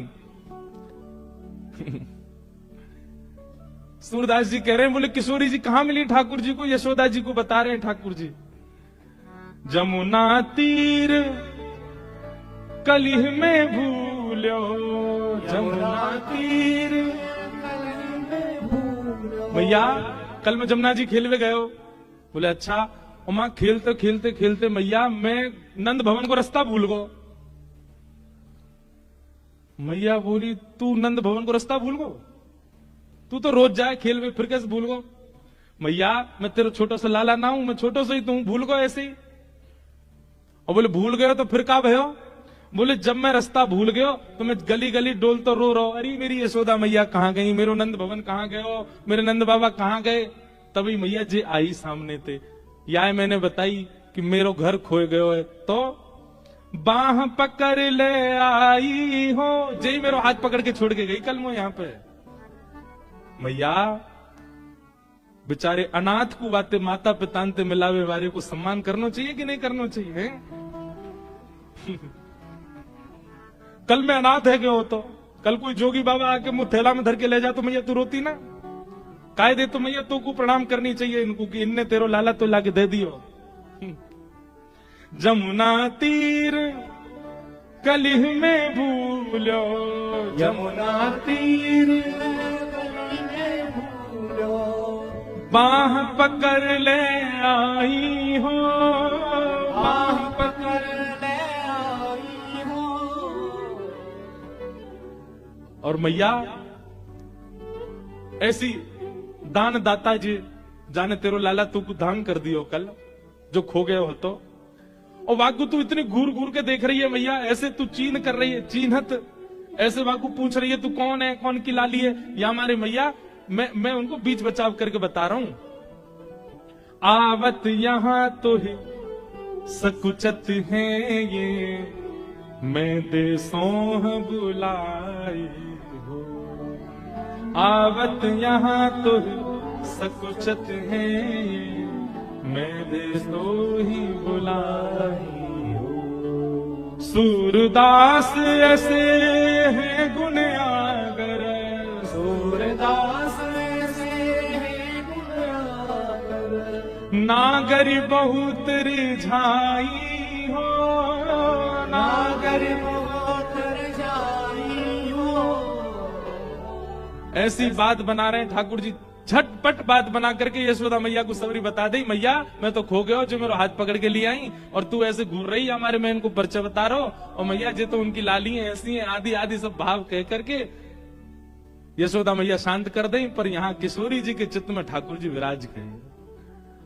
सूरदास जी कह रहे हैं, बोले किशोरी जी कहां मिली ठाकुर जी को? यशोदा जी को बता रहे हैं ठाकुर जी, जमुना तीर कलिह में भूलो, जमुना तीर भैया कल में जमुना जी खेलवे गए हो? बोले अच्छा। और मां खेलते खेलते खेलते मैया मैं नंद भवन को रास्ता भूल गो। मैया बोली तू नंद भवन को रास्ता भूल गो? तू तो रोज जाए खेलवे, फिर कैसे भूल गो? मैया मैं तेरा छोटा सा लाला ना हूं, मैं छोटो से ही तू भूल गो ऐसे ही। और बोले भूल गए तो फिर का भयो? बोले जब मैं रास्ता भूल गयो तो मैं गली गली डोल तो रो रहा, अरे मेरी यशोदा मैया कहां गई, मेरो नंद भवन कहां गयो, मेरे नंद बाबा कहां गए? तभी मैया जी आई सामने थे, या मैंने बताई कि मेरो घर खोए गयो है, तो बाह पकड़ ले आई हो, जय मेरो हाथ पकड़ के छोड़ के गई कल मैं यहाँ पे। मैया बेचारे अनाथ को बातें माता पिता ते मिलावे वाले को सम्मान करना चाहिए कि नहीं करना चाहिए? कल मैं अनाथ है क्यों? तो कल कोई जोगी बाबा आके मुझे थैला में धर के ले जा तो मैया तू रोती ना? कायदे तो मैया तो को प्रणाम करनी चाहिए इनको कि इनने तेरो लाला तो लाके दे दियो। जमुना तीर कलिह में भूलो, यमुना तीर कली में भूलो, बाह पकड़ ले आई हो, बाह पकड़ ले आई हो। और मैया ऐसी दान दाता जी जाने तेरो लाला तू को दान कर दियो कल जो खो गए हो तो। और वाकू तू इतनी घूर घूर के देख रही है मैया, ऐसे तू चीन कर रही है, चीनहत ऐसे वाकू पूछ रही है तू कौन है, कौन की लाली है। या हमारे मैया मैं उनको बीच बचाव करके बता रहा हूं। आवत यहां तो ही सकुचत है ये, मैं देसों बुलाई हो। आवत यहां तो ही सकुचत है ये, मैं देसों ही बुलाई हो। सूरदास ऐसे है गुण आगर, सूरदास ऐसे है गुण आगर, नागर बहुत रिझाई हो, नागर बहुत रिझाई हो। ऐसी बात बना रहे हैं ठाकुर जी, झटपट बात बना करके यशोदा मैया को सवरी बता दी, मैया मैं तो खो गया जो मेरा हाथ पकड़ के लिए आई और तू ऐसे घूर रही हमारे, मैं इनको परिचय बता रहा हूं। और मैया जी तो उनकी लाली है ऐसी है, आदि आदि सब भाव कह करके यशोदा मैया शांत कर दें। पर यहाँ किशोरी जी के चित्त में ठाकुर जी विराज गए।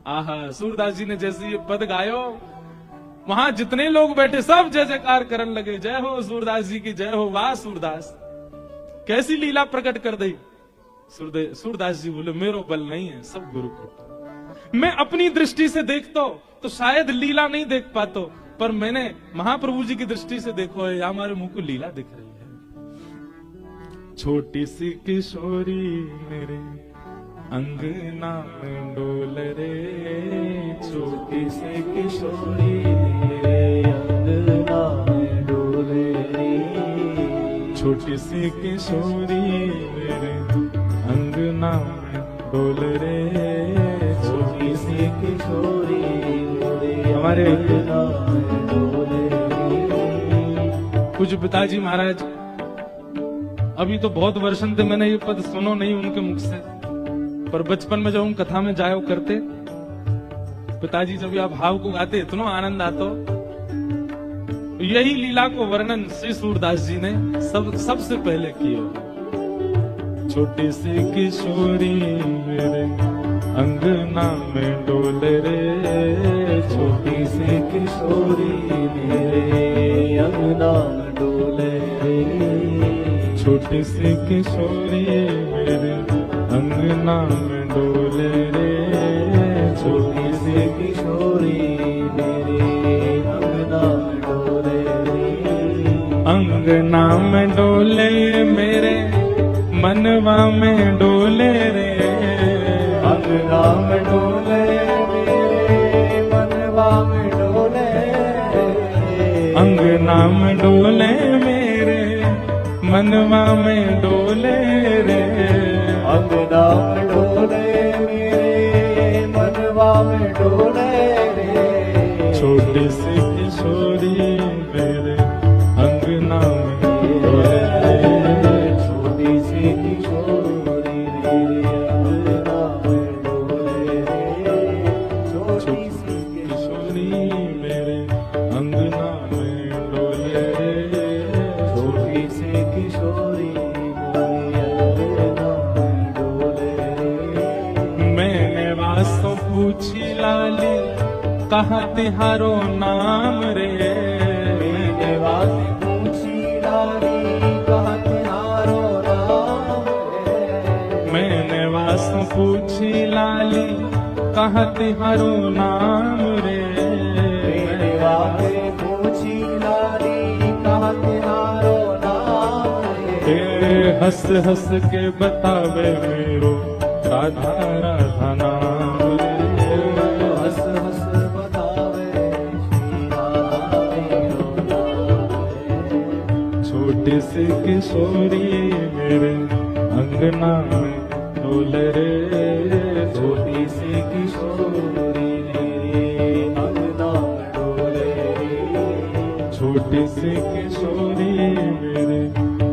आहा, सूरदास जी ने जैसे ये पद गायो, वहां जितने लोग बैठे सब जय जयकार करने लगे, जय हो सूरदास जी की जय हो। वाह सूरदास, कैसी लीला प्रकट कर दी। सूरदास जी बोले मेरो बल नहीं है, सब गुरु कृपा। मैं अपनी दृष्टि से देखता तो शायद लीला नहीं देख पाता, पर मैंने महाप्रभु जी की दृष्टि से देखो है, हमारे मुंह को लीला दिख रही है। छोटी सी किशोरी मेरे अंगना में डोल रे, छोटी सी किशोरी मेरे अंगना में डोले रे, छोटी सी किशोरी मेरे अंगना में डोल रे, छोटी सी किशोरी मेरे हमारे अंगना में डोले रे। कुछ पिताजी महाराज अभी तो बहुत वर्षन थे मैंने ये पद सुनो नहीं उनके मुख से, पर बचपन में जब हम कथा में जाया करते पिताजी जब यह भाव को गाते इतना आनंद आता। यही लीला को वर्णन श्री सूरदास जी ने सबसे पहले किया। छोटी सी किशोरी मेरे अंगना में डोल रे, छोटी सी किशोरी मेरे अंगना में डोले रे, छोटी सी किशोरी मेरे अंगना में डोले रे, छोटी सी किशोरी मेरे अंगना में डोले रे, अंगना में डोले मेरे मनवा में डोले रे, अंगना में डोले मेरे मनवा में डोले रे, अंगना में डोले मेरे मनवा में डोले रे, अंगना में डोले मेरे मनवा में डोले रे। छोटी सी किशोरी मेरे अंगना में डोले रे, छोटी सी किशोरी मेरे अंगना में डोले रे, छोटी सी किशोरी मेरे अंगना में डोले रे, छोटी सी किशोरी मेरे अंगना में डोले रे। मैंने वासो पूछी लाली कहा तिहारो नाम रे, मेरे वासे पूछी लाली कहा तिहारो नाम रे, मैंने वासो पूछी लाली कहा तिहारो नाम रे, मेरे वासे पूछी लाली कहा तिहारो नाम रे, हंस हंस के बतावे मेरो राधा राधा नाम रे, हंस हंस बतावे श्री राधा मेरो नाम रे। छोटी सी किशोरी मेरे अंगना में डोल रे, छोटी सी किशोरी मेरे अंगना में डोले रे। छोटी सी किशोरी मेरे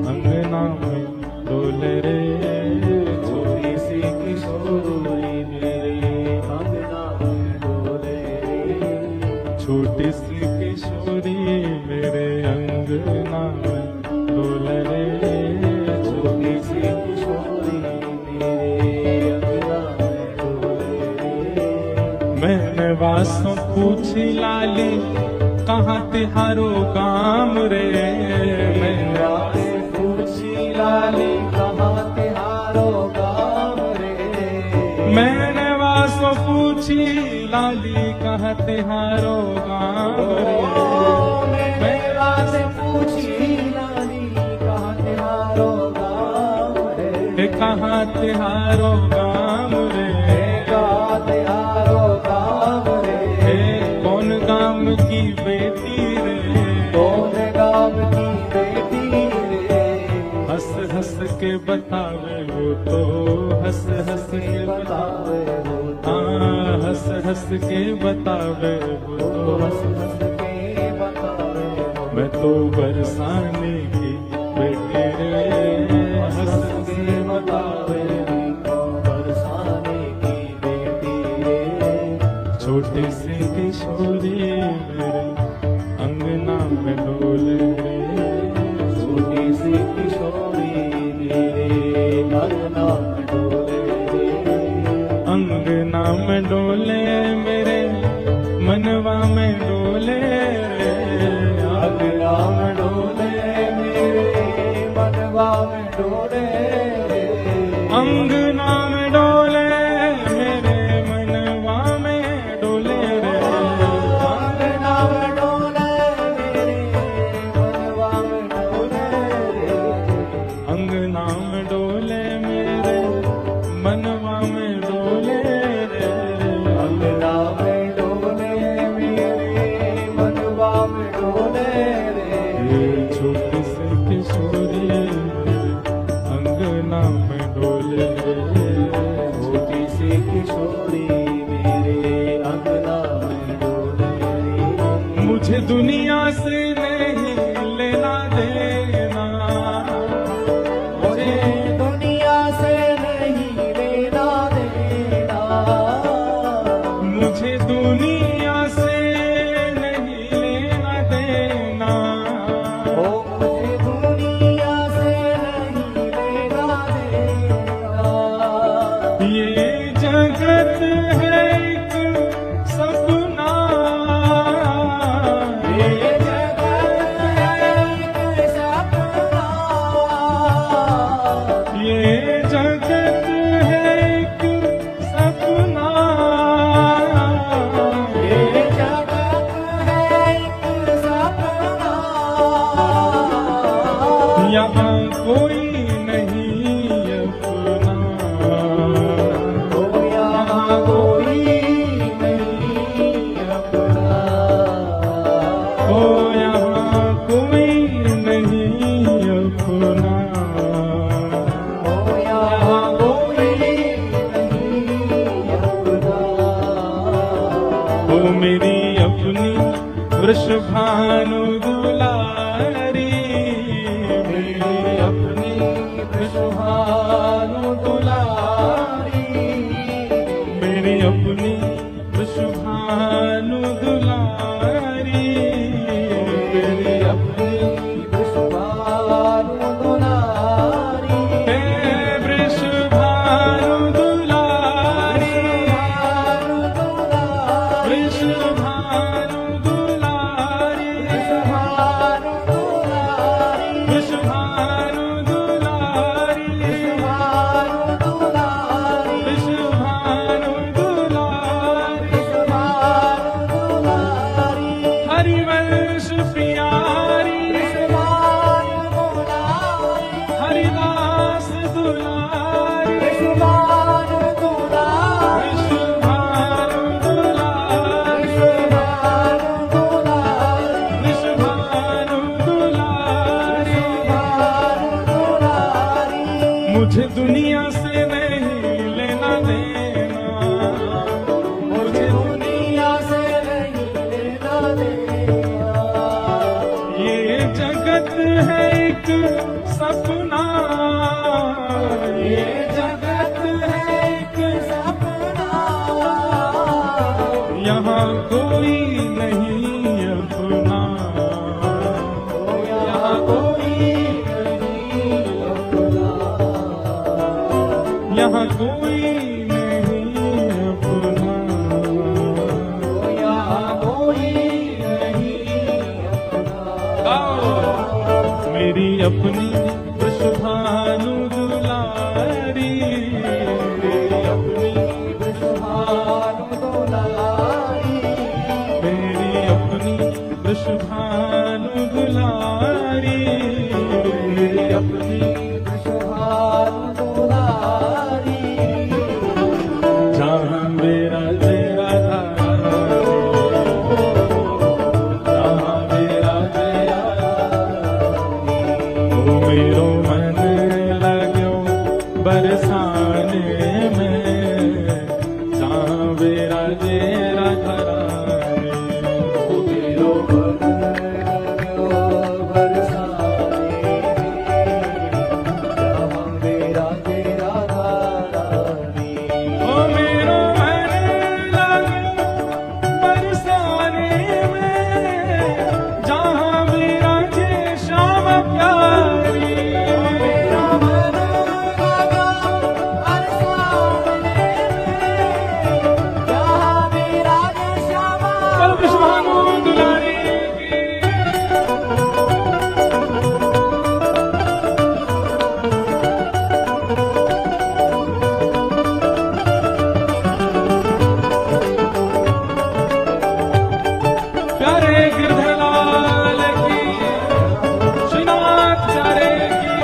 अंगना में डोल रे, छोटी सी किशोरी मेरे अंगना में डोले रे। छोटी सी किशोरी मेरे अंगना में डोल रे, छोटी सी किशोरी मेरे अंगना में डोले रे। मैंने वासों पूछी लाली कहाँ तिहारो काम रे, मैंने राते पूछी लाली कहाँ तिहारो गाम रे। मैंने वासों पूछी लाली कहाँ तिहारो काम रे, मैंने राते पूछी लाली कहाँ तिहारो गाम रे। कहाँ तिहारो काम रे, कहाँ तिहारो गाम रे। कौन गाम की बेटी रे, कौन गाम की बेटी रे। हंस हंस के बतावे वो तो, हंस हंस के बतावे, बतावे वो तो, हाँ हंस हंस के बतावे वो तो। हंस हंस के बतावे वो तो। मैं तो बरसाने की बेटी रे, हंस हंस के बतावे वो तो, बरसाने की बेटी रे। छोटी सी किशोरी मेरे अंगना में डोले रे, छोटी सी किशोरी मेरे अंगना में डोले रे। अंगना में डोले मेरे मनवा में डोले रे, अंगना में डोले मेरे मनवा में डोले रे। अंगना में डोले मेरे मनवा में डोले रे, अंगना में डोले मेरे मनवा में डोले रे। अंगना में डोले मेरे मनवा में डोले रे, अंगना में डोले मेरे मनवा में डोले रे। ये छोटी सी किशोरी मेरे अंगना में डोले रे, छोटी सी किशोरी मेरे अंगना में डोले रे। मुझे दुनिया से नहीं लेना देना, मुझे दुनिया से नहीं लेना देना। मुझे दुनिया से नहीं लेना देना, ओ मुझे दुनिया से नहीं लेना देना। ये जगत है एक सपना, ये जगत है एक सपना। ये जगत है एक सपना, ये जगत है एक सपना। यहाँ कोई नहीं अपना, ओ यहाँ कोई नहीं अपना। ओ यहाँ कोई नहीं अपना, ओ यहाँ कोई नहीं अपना। ओ मेरी अपनी वृषभानु दुलारी, मेरी अपनी वृषभानु दुलारी। मेरी अपनी वृषभानु दुलारी, मेरी अपनी वृषभानु दुलारी। हे वृषभानु दुलारी, वृषभानु दुलारी। वृषभानु दुलारी, वृषभानु दुलारी। वृषभानु दुलारी, वृषभानु दुलारी। वृषभानु दुलारी, वृषभानु दुलारी। हरिवंश प्यारी, वृषभानु दुलारी। हरिदास दुलारी, वृषभानु दुलारी। वृषभानु दुलारी, वृषभानु दुलारी। वृषभानु दुलारी। वृषभानु दुलारी। मुझे दुनिया से नहीं यहाँ कोई नहीं अपना, यहाँ कोई नहीं अपना। मेरी अपनी वृषभानु दुलारी, मेरी अपनी वृषभानु दुलारी, मेरी अपनी वृषभानु दुलारी, मेरी अपनी वृषभानु दुलारी। जहाँ मेरा तेरा तारा, जहाँ मेरा तेरा ओ मेरो मन लगो बरसाने में, जहाँ मेरा तेरा घराने, ओ मेरो मन लगो बरसाने में, जहाँ मेरा तेरा घराने। ओ मेरो मन लगो बरसाने में, जहाँ मेरा जे श्याम प्यारी। मेरा मन लगा बरसाने में, जहाँ मेरा ये श्यामा कल विश्वानु दुलारी की। प्यारे गिरधरलाल की, श्रीनाथ प्यारे की।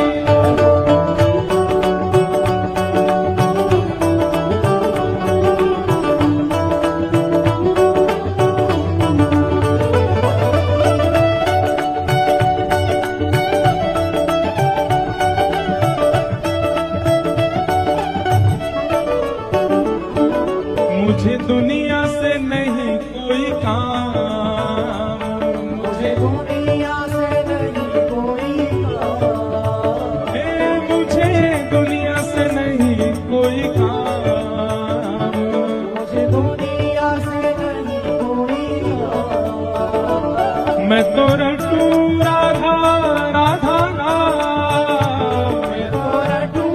मुझे दुनिया से नहीं कोई काम, मुझे दुनिया से नहीं कोई काम, हे मुझे दुनिया से नहीं कोई काम। मुझे दुनिया से नहीं कोई काम। मैं तो रटू राधा राधा नाम, मैं तो रटू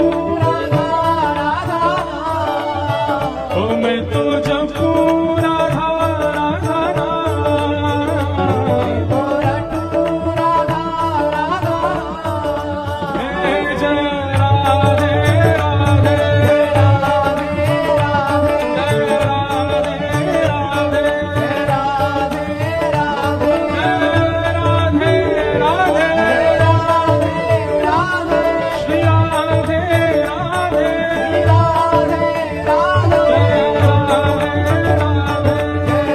राधा राधा नाम, ओ मैं तो जपू राधा राधा नाम। मैं तो रटू राधा राधा नाम। हे जय राधे राधे, राधे राधे जय राधे राधे, राधे राधे जय राधे राधे, राधे राधे श्री राधे राधे, राधे राधे जय राधे राधे,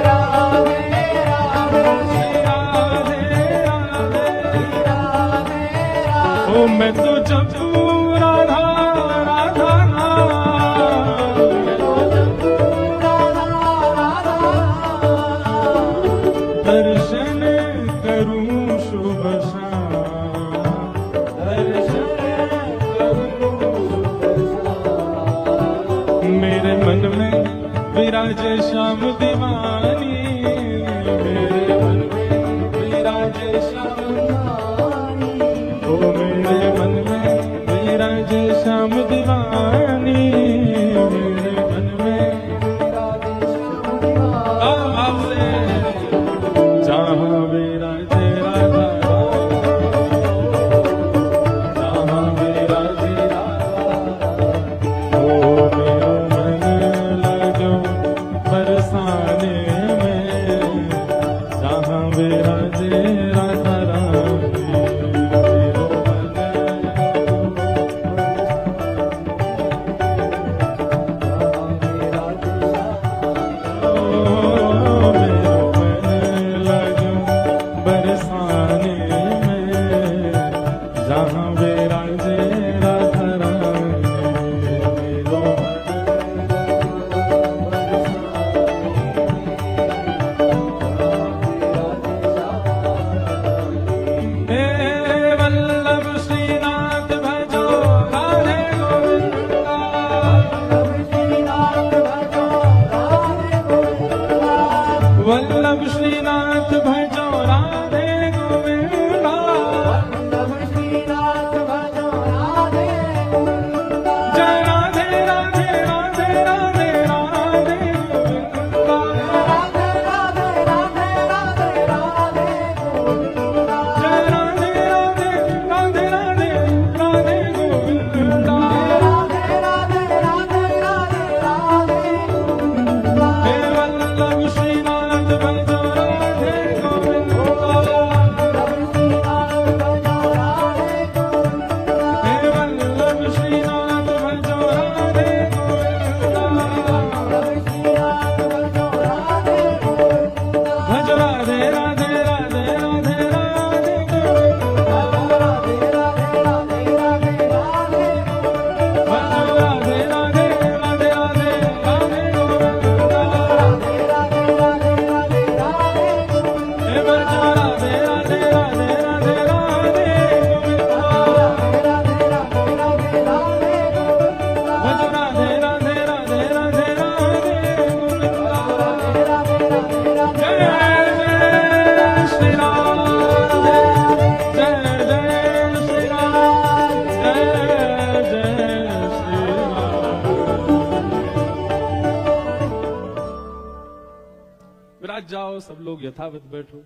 राधे राधे श्री राधे राधे। राधे ओ मैं तो जपू राधा राधा नाम, दर्शन करूं शुभ शाम, दर्शन करूं। मेरे मन में विराजे श्याम दीवानी, मेरे मन में विराजे श्याम, ओ मेरे मन में विराजे श्याम दीवानी, मेरे मन में आपसे जहाँ विराजे राधा, जहाँ विराजे राधा, ओ मेरो मन लगो बरसाने में, जहाँ विराजे राधा रानी, मेरो मन ओ मेरो मन लगो बरसाने में, जहाँ विराजे राधा रानी, मेरो हे वल्लभ श्रीनाथ भजो राधे गोविंदा, वल्लभ श्रीनाथ भजो राधे गोविंदा, श्रीनाथ जाओ, सब लोग यथावत बैठो।